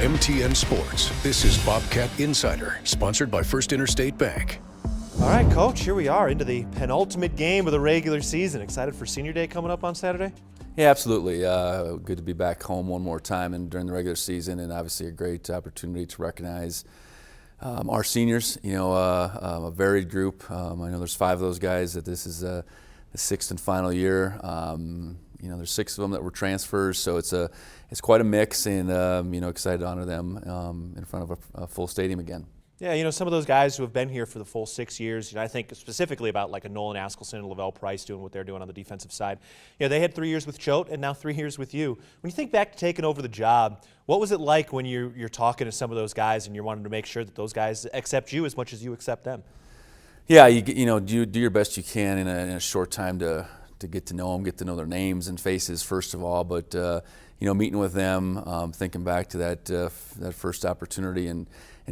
MTN Sports, this is Bobcat Insider, sponsored by First Interstate Bank. All right, Coach, here we are into the penultimate game of the regular season. Excited for Senior Day coming up on Saturday? Yeah, absolutely. Good to be back home one more time and during the regular season, and obviously a great opportunity to recognize our seniors. You know, a varied group. I know there's 5 of those guys that this is the 6th and final year. You know, there's 6 of them that were transfers, so it's quite a mix, and you know, excited to honor them in front of a full stadium again. Yeah, you know, some of those guys who have been here for the full 6 years, you know, I think specifically about like a Nolan Askelson and Lavelle Price doing what they're doing on the defensive side. You know, they had 3 years with Choate and now 3 years with you. When you think back to taking over the job, what was it like when you're talking to some of those guys and you're wanting to make sure that those guys accept you as much as you accept them? Yeah, you know, do your best you can in a short time to get to know them, get to know their names and faces first of all. But you know, meeting with them, thinking back to that first opportunity in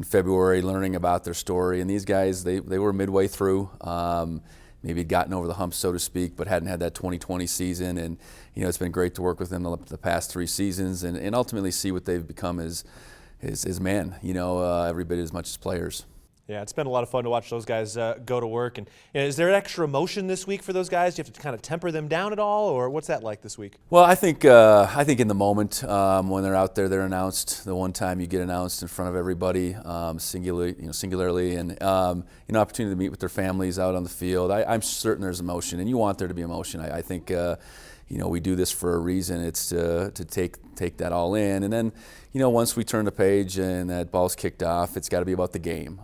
February, learning about their story. And these guys, they were midway through, maybe had gotten over the hump, so to speak, but hadn't had that 2020 season. And you know, it's been great to work with them the past 3 seasons and ultimately see what they've become as men. You know, every bit as much as players. Yeah, it's been a lot of fun to watch those guys go to work. And you know, is there an extra emotion this week for those guys? Do you have to kind of temper them down at all, or what's that like this week? Well, I think in the moment when they're out there, they're announced. The one time you get announced in front of everybody, singularly, and you know, opportunity to meet with their families out on the field. I'm certain there's emotion, and you want there to be emotion. I think. You know, we do this for a reason. It's to take that all in, and then, you know, once we turn the page and that ball's kicked off, it's got to be about the game.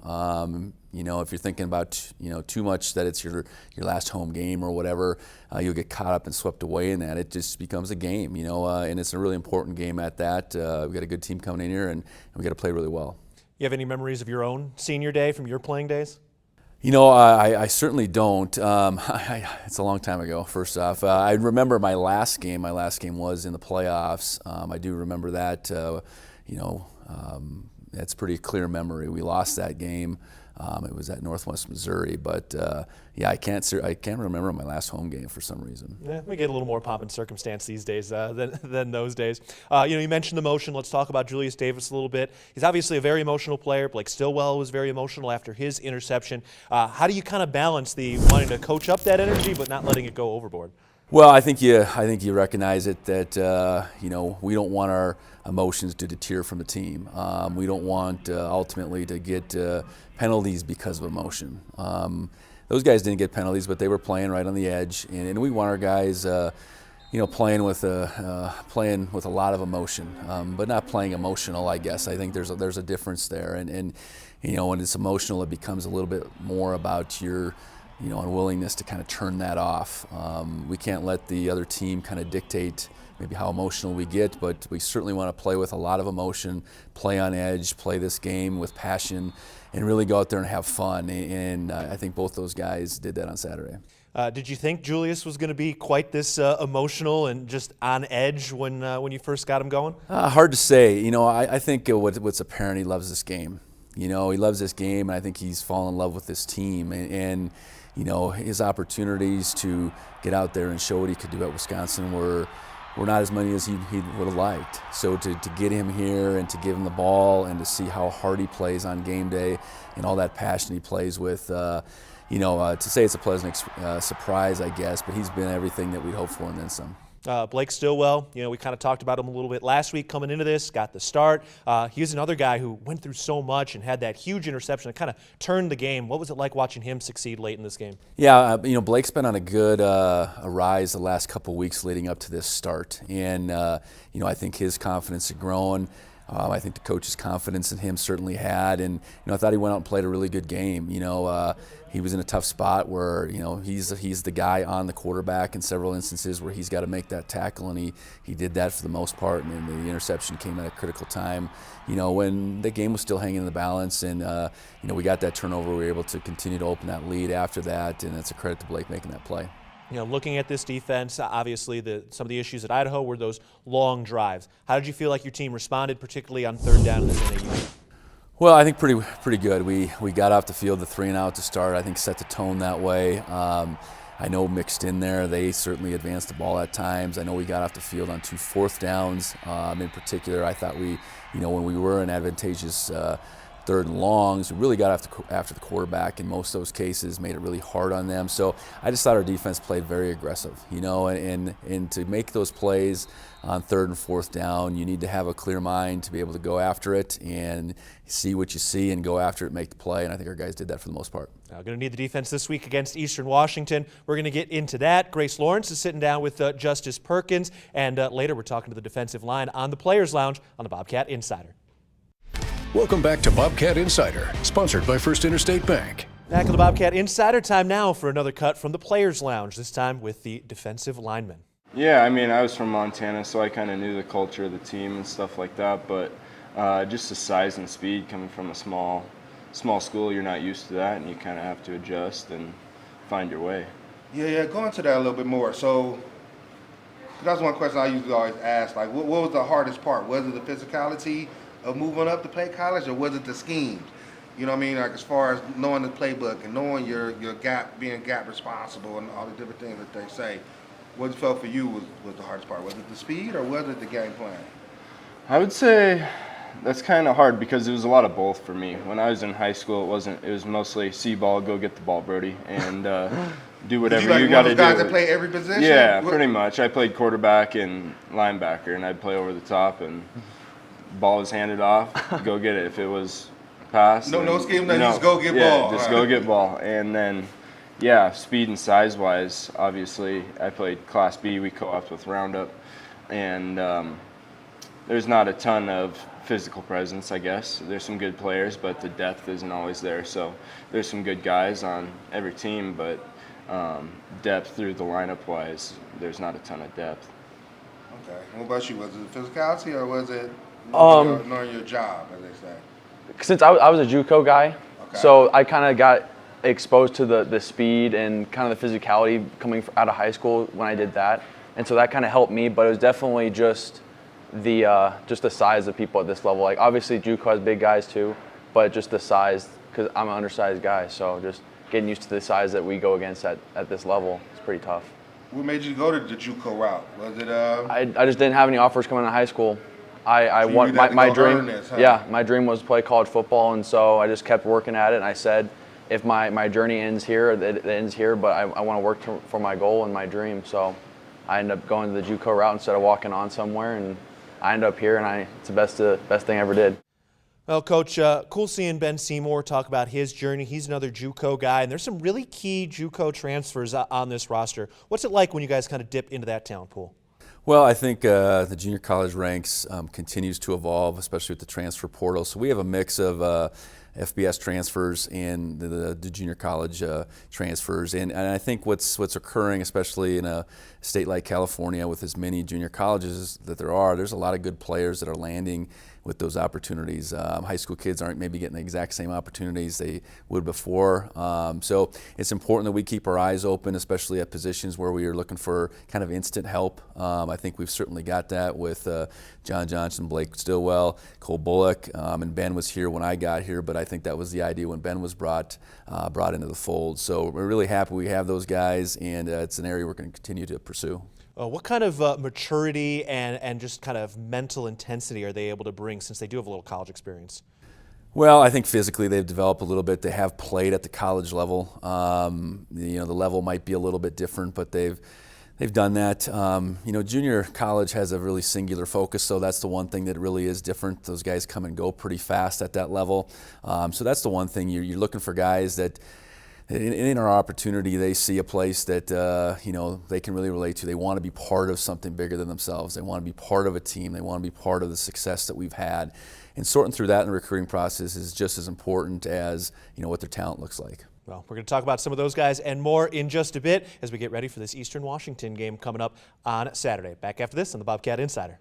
You know, if you're thinking about, you know, too much that it's your last home game or whatever, you'll get caught up and swept away in that. It just becomes a game, you know, and it's a really important game at that. We've got a good team coming in here, and we got to play really well. You have any memories of your own senior day from your playing days? You know, I certainly don't. It's a long time ago, first off. I remember my last game. My last game was in the playoffs. I do remember that. You know, that's pretty clear memory. We lost that game. It was at Northwest Missouri, but yeah, I can't remember my last home game for some reason. Yeah, we get a little more pomp and circumstance these days than those days. You know, you mentioned emotion. Let's talk about Julius Davis a little bit. He's obviously a very emotional player. Blake Stillwell was very emotional after his interception. How do you kind of balance the wanting to coach up that energy but not letting it go overboard? Well, I think you recognize it that you know, we don't want our emotions to deter from the team. We don't want ultimately to get penalties because of emotion. Those guys didn't get penalties, but they were playing right on the edge, and we want our guys, you know, playing with a lot of emotion, but not playing emotional. I guess I think there's a difference there, and you know, when it's emotional, it becomes a little bit more about your, you know, unwillingness to kind of turn that off. We can't let the other team kind of dictate maybe how emotional we get, but we certainly want to play with a lot of emotion, play on edge, play this game with passion, and really go out there and have fun. And I think both those guys did that on Saturday. Did you think Julius was going to be quite this emotional and just on edge when you first got him going? Hard to say. You know, I think what's apparent, he loves this game. You know, he loves this game, and I think he's fallen in love with this team. And you know, his opportunities to get out there and show what he could do at Wisconsin were not as many as he would have liked. So to get him here and to give him the ball and to see how hard he plays on game day and all that passion he plays with, you know, to say it's a pleasant surprise, I guess, but he's been everything that we'd hoped for and then some. Blake Stillwell, you know, we kind of talked about him a little bit last week coming into this, got the start. He was another guy who went through so much and had that huge interception that kind of turned the game. What was it like watching him succeed late in this game? Yeah, you know, Blake's been on a good a rise the last couple of weeks leading up to this start. And, you know, I think his confidence had grown. I think the coach's confidence in him certainly had, and you know, I thought he went out and played a really good game. You know, he was in a tough spot where, you know, he's the guy on the quarterback in several instances where he's got to make that tackle, and he did that for the most part. And then the interception came at a critical time, you know, when the game was still hanging in the balance, and you know, we got that turnover. We were able to continue to open that lead after that, and it's a credit to Blake making that play. You know, looking at this defense, obviously some of the issues at Idaho were those long drives. How did you feel like your team responded, particularly on third down in this NAU? Well, I think pretty good. We got off the field the 3-and-out to start. I think set the tone that way. I know mixed in there, they certainly advanced the ball at times. I know we got off the field on 2 fourth downs. In particular, I thought we, when we were in advantageous 3rd and longs, we really got after the quarterback in most of those cases, made it really hard on them. So I just thought our defense played very aggressive, and to make those plays on 3rd and 4th down, you need to have a clear mind to be able to go after it and see what you see and go after it, make the play, and I think our guys did that for the most part. Now, going to need the defense this week against Eastern Washington. We're going to get into that. Grace Lawrence is sitting down with Justice Perkins, and later we're talking to the defensive line on the Players Lounge on the Bobcat Insider. Welcome back to Bobcat Insider, sponsored by First Interstate Bank. Back on the Bobcat Insider, time now for another cut from the Players Lounge, this time with the defensive linemen. Yeah, I mean, I was from Montana, so I kind of knew the culture of the team and stuff like that, but just the size and speed coming from a small school, you're not used to that, and you kind of have to adjust and find your way. Yeah, go into that a little bit more. So that's one question I usually always ask, like, what was the hardest part? Was it the physicality of moving up to play college, or was it the schemes? You know what I mean? Like, as far as knowing the playbook and knowing your gap, being gap responsible and all the different things that they say. What felt for you was the hardest part? Was it the speed or was it the game plan? I would say that's kind of hard because it was a lot of both for me. When I was in high school, it was mostly see ball, go get the ball, Brody, and do whatever you got to do. Guys that play every position? Yeah, pretty much. I played quarterback and linebacker, and I'd play over the top, and ball was handed off, go get it. If it was pass, no scheme, just go get ball. Just go get ball, and then. Yeah, speed and size-wise, obviously, I played Class B. We co-opted with Roundup, and there's not a ton of physical presence, I guess. There's some good players, but the depth isn't always there. So there's some good guys on every team, but depth through the lineup-wise, there's not a ton of depth. Okay. What about you? Was it physicality or was it knowing your job, as they say? Since I was a JUCO guy, so I kind of got exposed to the speed and kind of the physicality coming out of high school when I did that, and so that kind of helped me. But it was definitely just the size of people at this level. Like, obviously JUCO has big guys too, but just the size, because I'm an undersized guy, so just getting used to the size that we go against at this level is pretty tough. What made you go to the JUCO route? Was it I just didn't have any offers coming out of high school. I want my dream. Yeah, my dream was to play college football, and so I just kept working at it. And I said, if my journey ends here, it ends here, but I want to work for my goal and my dream. So I ended up going to the JUCO route instead of walking on somewhere, and I ended up here, and it's the best thing I ever did. Well, Coach, cool seeing Ben Seymour talk about his journey. He's another JUCO guy, and there's some really key JUCO transfers on this roster. What's it like when you guys kind of dip into that talent pool? Well, I think the junior college ranks continues to evolve, especially with the transfer portal. So we have a mix of FBS transfers and the junior college transfers, and I think what's occurring, especially in a state like California with as many junior colleges that there's a lot of good players that are landing with those opportunities. High school kids aren't maybe getting the exact same opportunities they would before. So it's important that we keep our eyes open, especially at positions where we are looking for kind of instant help. I think we've certainly got that with John Johnson, Blake Stillwell, Cole Bullock, and Ben was here when I got here, but I think that was the idea when Ben was brought into the fold. So we're really happy we have those guys, and it's an area we're going to continue to pursue. What kind of maturity and just kind of mental intensity are they able to bring since they do have a little college experience? Well, I think physically they've developed a little bit. They have played at the college level. The level might be a little bit different, but they've done that. Junior college has a really singular focus, so that's the one thing that really is different. Those guys come and go pretty fast at that level. So that's the one thing. You're looking for guys that in our opportunity, they see a place that they can really relate to. They want to be part of something bigger than themselves. They want to be part of a team. They want to be part of the success that we've had. And sorting through that in the recruiting process is just as important as what their talent looks like. Well, we're going to talk about some of those guys and more in just a bit as we get ready for this Eastern Washington game coming up on Saturday. Back after this on the Bobcat Insider.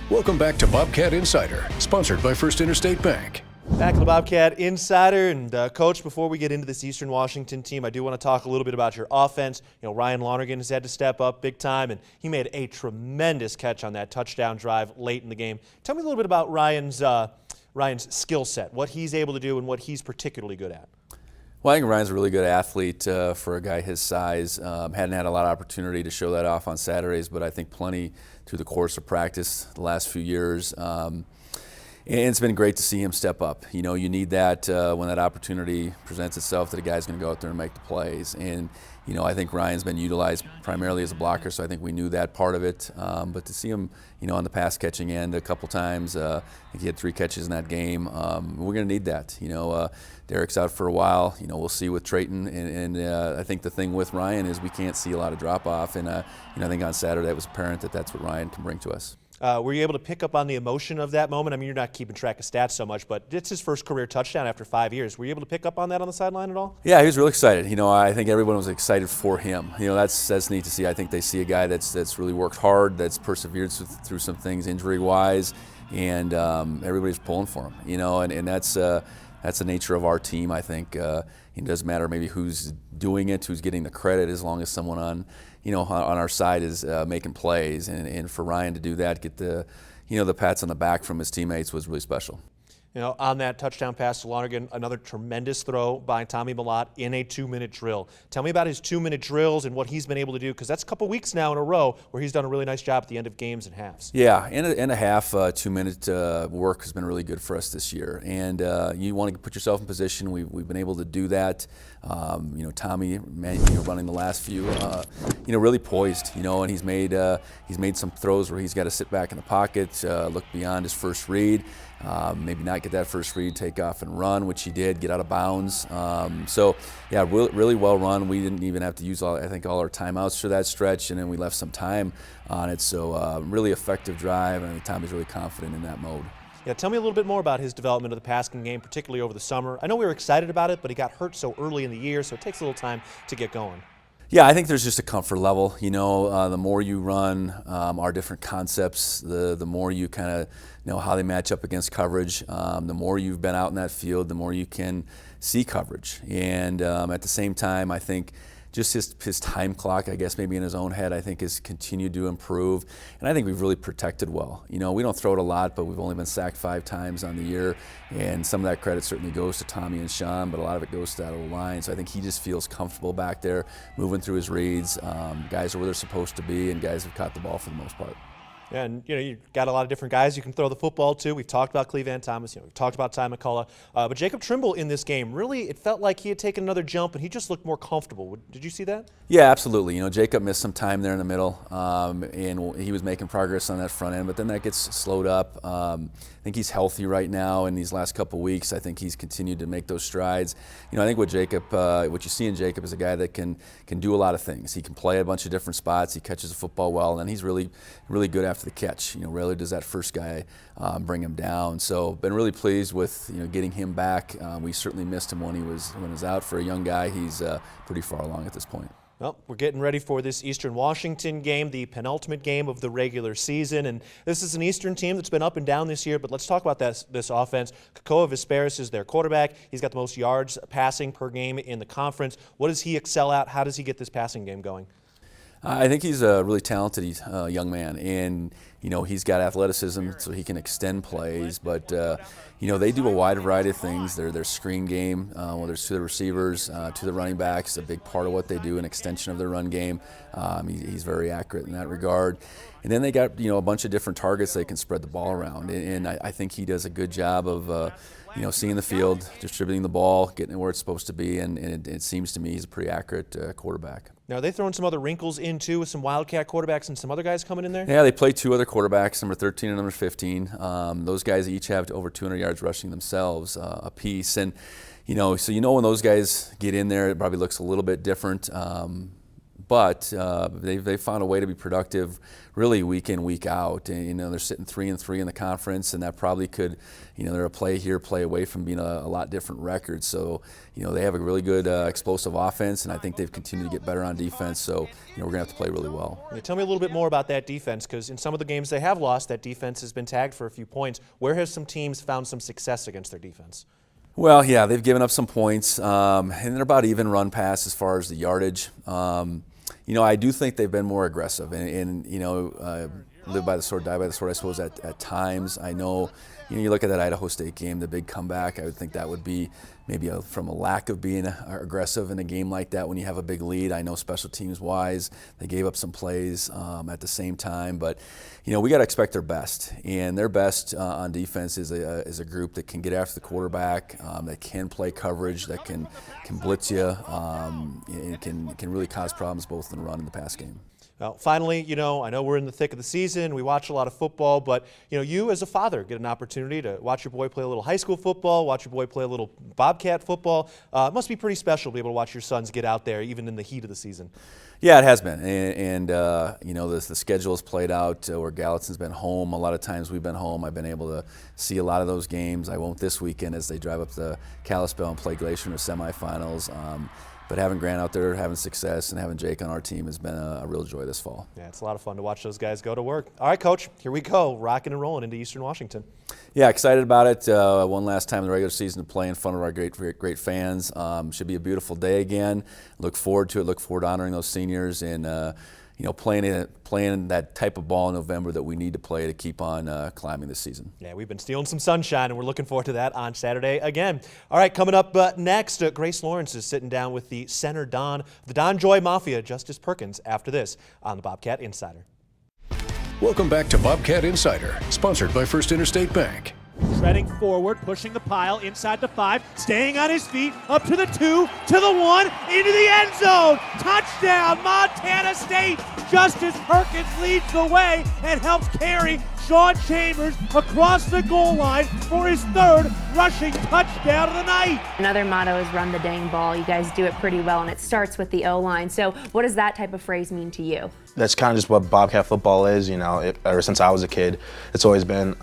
Welcome back to Bobcat Insider, sponsored by First Interstate Bank. Back to the Bobcat Insider, and Coach, before we get into this Eastern Washington team, I do want to talk a little bit about your offense. Ryan Lonergan has had to step up big time, and he made a tremendous catch on that touchdown drive late in the game. Tell me a little bit about Ryan's skill set, what he's able to do and what he's particularly good at. Well, I think Ryan's a really good athlete for a guy his size. Hadn't had a lot of opportunity to show that off on Saturdays, but I think plenty through the course of practice the last few years. And it's been great to see him step up. You know, you need that when that opportunity presents itself that a guy's going to go out there and make the plays. And, you know, I think Ryan's been utilized primarily as a blocker, so I think we knew that part of it. But to see him, you know, on the pass catching end a couple times, I think he had 3 catches in that game. We're going to need that. You know, Derek's out for a while. You know, we'll see with Trayton. And I think the thing with Ryan is we can't see a lot of drop-off. And, you know, I think on Saturday it was apparent that that's what Ryan can bring to us. Were you able to pick up on the emotion of that moment? I mean, you're not keeping track of stats so much, but it's his first career touchdown after 5 years. Were you able to pick up on that on the sideline at all? Yeah, he was really excited. You know, I think everyone was excited for him. You know, that's neat to see. I think they see a guy that's really worked hard, that's persevered through some things injury-wise, and everybody's pulling for him. You know, and that's the nature of our team. I think it doesn't matter maybe who's doing it, who's getting the credit, as long as someone on our side is making plays, and for Ryan to do that, get the pats on the back from his teammates was really special. You know, on that touchdown pass to Lonergan, another tremendous throw by Tommy Mellott in a 2-minute drill. Tell me about his 2-minute drills and what he's been able to do, because that's a couple weeks now in a row where he's done a really nice job at the end of games and halves. Yeah, and a half 2-minute work has been really good for us this year. And you want to put yourself in position. We've been able to do that. You know, Tommy, running the last few, really poised. You know, and he's made some throws where he's got to sit back in the pocket, look beyond his first read. Maybe not get that first read, take off and run, which he did, get out of bounds. So, yeah, really well run. We didn't even have to use, all our timeouts for that stretch, and then we left some time on it. So, really effective drive, and Tommy's really confident in that mode. Yeah, tell me a little bit more about his development of the passing game, particularly over the summer. I know we were excited about it, but he got hurt so early in the year, so it takes a little time to get going. Yeah, I think there's just a comfort level. You know, the more you run our different concepts, the more you kind of know how they match up against coverage. The more you've been out in that field, the more you can see coverage. And at the same time, I think just his time clock, I guess maybe in his own head, I think has continued to improve. And I think we've really protected well. You know, we don't throw it a lot, but we've only been sacked 5 times on the year. And some of that credit certainly goes to Tommy and Sean, but a lot of it goes to that O-line. So I think he just feels comfortable back there, moving through his reads. Guys are where they're supposed to be, and guys have caught the ball for the most part. Yeah, and you've got a lot of different guys you can throw the football to. We've talked about Cleveland Thomas, we've talked about Ty McCullough, but Jacob Trimble in this game, really, it felt like he had taken another jump and he just looked more comfortable. Did you see that? Yeah, absolutely. You know, Jacob missed some time there in the middle, and he was making progress on that front end, but then that gets slowed up. I think he's healthy right now in these last couple weeks. I think he's continued to make those strides. You know, I think what you see in Jacob is a guy that can do a lot of things. He can play a bunch of different spots. He catches the football well, and then he's really good after the catch. You know, rarely does that first guy bring him down. So, been really pleased with getting him back. We certainly missed him when he was out. For a young guy, he's pretty far along at this point. Well, we're getting ready for this Eastern Washington game, the penultimate game of the regular season, and this is an Eastern team that's been up and down this year, but let's talk about this offense. Kakoa Vesperis is their quarterback. He's got the most yards passing per game in the conference. What does he excel at? How does he get this passing game going? I think he's a really talented young man, and he's got athleticism, so he can extend plays. But they do a wide variety of things. Their screen game, whether it's to the receivers, to the running backs, a big part of what they do, an extension of their run game. He's very accurate in that regard. And then they got a bunch of different targets they can spread the ball around, and I think he does a good job of seeing the field, distributing the ball, getting it where it's supposed to be, and it seems to me he's a pretty accurate quarterback. Now, are they throwing some other wrinkles in, too, with some Wildcat quarterbacks and some other guys coming in there? Yeah, they play 2 other quarterbacks, number 13 and number 15. Those guys each have over 200 yards rushing themselves apiece. And, so when those guys get in there, it probably looks a little bit different. But they've found a way to be productive really week in, week out. And, they're sitting 3-3 in the conference, and that probably could, they're a play here, play away from being a lot different record. So, they have a really good explosive offense, and I think they've continued to get better on defense. So, we're going to have to play really well. Yeah, tell me a little bit more about that defense, because in some of the games they have lost, that defense has been tagged for a few points. Where have some teams found some success against their defense? Well, yeah, they've given up some points, and they're about even run pass as far as the yardage. I do think they've been more aggressive, and live by the sword, die by the sword, I suppose, at times. I know, you look at that Idaho State game, the big comeback, I would think that would be maybe from a lack of being aggressive in a game like that when you have a big lead. I know special teams-wise, they gave up some plays at the same time, but, we got to expect their best. And their best on defense is a group that can get after the quarterback, that can play coverage, that can blitz you, and can really cause problems both in the run and the pass game. Well, finally, I know we're in the thick of the season. We watch a lot of football, but, you as a father get an opportunity to watch your boy play a little high school football, watch your boy play a little Bobcat football. It must be pretty special to be able to watch your sons get out there, even in the heat of the season. Yeah, it has been, and the schedule has played out where Gallatin's been home. A lot of times we've been home. I've been able to see a lot of those games. I won't this weekend as they drive up to Kalispell and play Glacier in the semifinals. But having Grant out there, having success, and having Jake on our team has been a real joy this fall. Yeah, it's a lot of fun to watch those guys go to work. All right, Coach, here we go, rocking and rolling into Eastern Washington. Yeah, excited about it. One last time in the regular season to play in front of our great fans. Should be a beautiful day again. Look forward to it. Look forward to honoring those seniors and playing that type of ball in November that we need to play to keep on climbing this season. Yeah, we've been stealing some sunshine, and we're looking forward to that on Saturday again. All right, coming up next, Grace Lawrence is sitting down with the center Don, the Don Joy Mafia, Justice Perkins, after this on the Bobcat Insider. Welcome back to Bobcat Insider, sponsored by First Interstate Bank. Treading forward, pushing the pile, inside the 5, staying on his feet, up to the 2, to the 1, into the end zone. Touchdown, Montana State. Justice Perkins leads the way and helps carry Sean Chambers across the goal line for his 3rd rushing touchdown of the night. Another motto is run the dang ball. You guys do it pretty well, and it starts with the O-line. So what does that type of phrase mean to you? That's kind of just what Bobcat football is. Ever since I was a kid, it's always been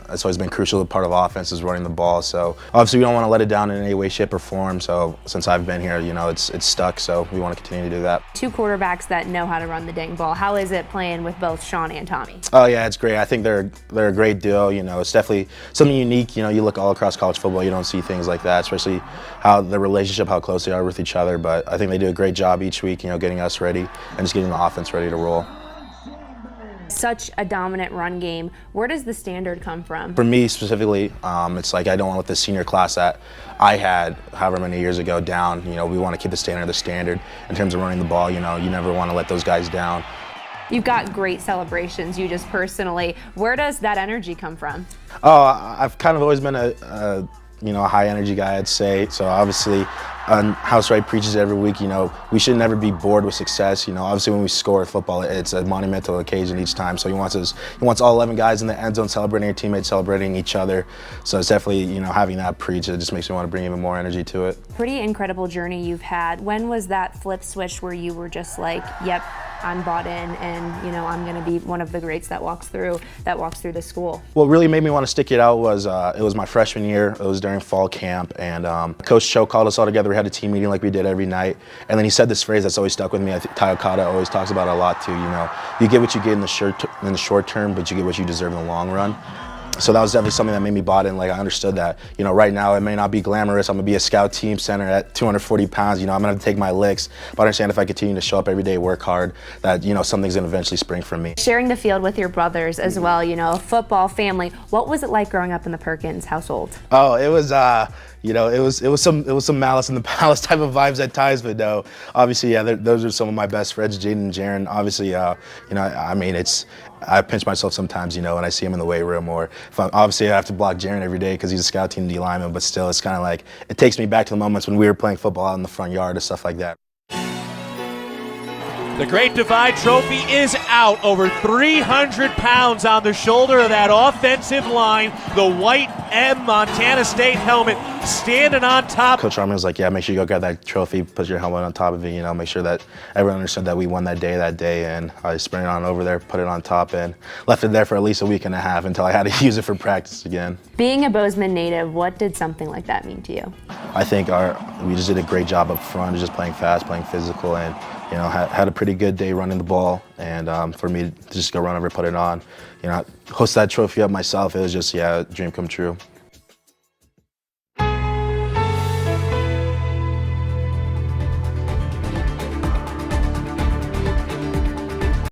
crucial part of offense is running the ball. So obviously we don't want to let it down in any way, shape, or form. So since I've been here, it's stuck. So we want to continue to do that. 2 quarterbacks that know how to run the dang ball. How is it playing with both Sean and Tommy? Oh yeah, it's great. I think they're a great duo. It's definitely something unique. You look all across college football, you don't see things like that, especially how the relationship, how close they are with each other. But I think they do a great job each week. Getting us ready and just getting the offense ready to roll. Such a dominant run game. Where does the standard come from? For me specifically, it's like I don't want to let the senior class that I had however many years ago down. We want to keep the standard in terms of running the ball. You never want to let those guys down. You've got great celebrations, you just personally. Where does that energy come from? Oh, I've kind of always been a high energy guy, I'd say. So obviously, House Wright preaches every week, we should never be bored with success. Obviously when we score at football, it's a monumental occasion each time. So he wants all 11 guys in the end zone celebrating their teammates, celebrating each other. So it's definitely, having that preach, it just makes me want to bring even more energy to it. Pretty incredible journey you've had. When was that flip switch where you were just like, yep, I'm bought in, and I'm going to be one of the greats that walks through the school? What really made me want to stick it out was it was my freshman year. It was during fall camp, and Coach Cho called us all together. We had a team meeting like we did every night, and then he said this phrase that's always stuck with me. I think Ty Okada always talks about it a lot too. You get what you get in the short term, but you get what you deserve in the long run. So that was definitely something that made me bought in. Like, I understood that, right now it may not be glamorous. I'm gonna be a scout team center at 240 pounds. I'm gonna have to take my licks, but I understand if I continue to show up every day, work hard, that, something's gonna eventually spring from me. Sharing the field with your brothers as well, a football family. What was it like growing up in the Perkins household? Oh, it was, it was some Malice in the Palace type of vibes at times, but no, obviously, yeah, those are some of my best friends, Jaden and Jaren. Obviously, I pinch myself sometimes, when I see him in the weight room, or obviously I have to block Jaren every day because he's a scout team D lineman, but still, it's kind of like, it takes me back to the moments when we were playing football out in the front yard and stuff like that. The Great Divide Trophy is out. Over 300 pounds on the shoulder of that offensive line. The white M Montana State helmet standing on top. Coach Armin was like, yeah, make sure you go grab that trophy, put your helmet on top of it, make sure that everyone understood that we won that day. And I sprinted on over there, put it on top, and left it there for at least a week and a half until I had to use it for practice again. Being a Bozeman native, what did something like that mean to you? I think we just did a great job up front, just playing fast, playing physical, and had a pretty good day running the ball. And for me to just go run over, put it on, host that trophy up myself, it was just, a dream come true.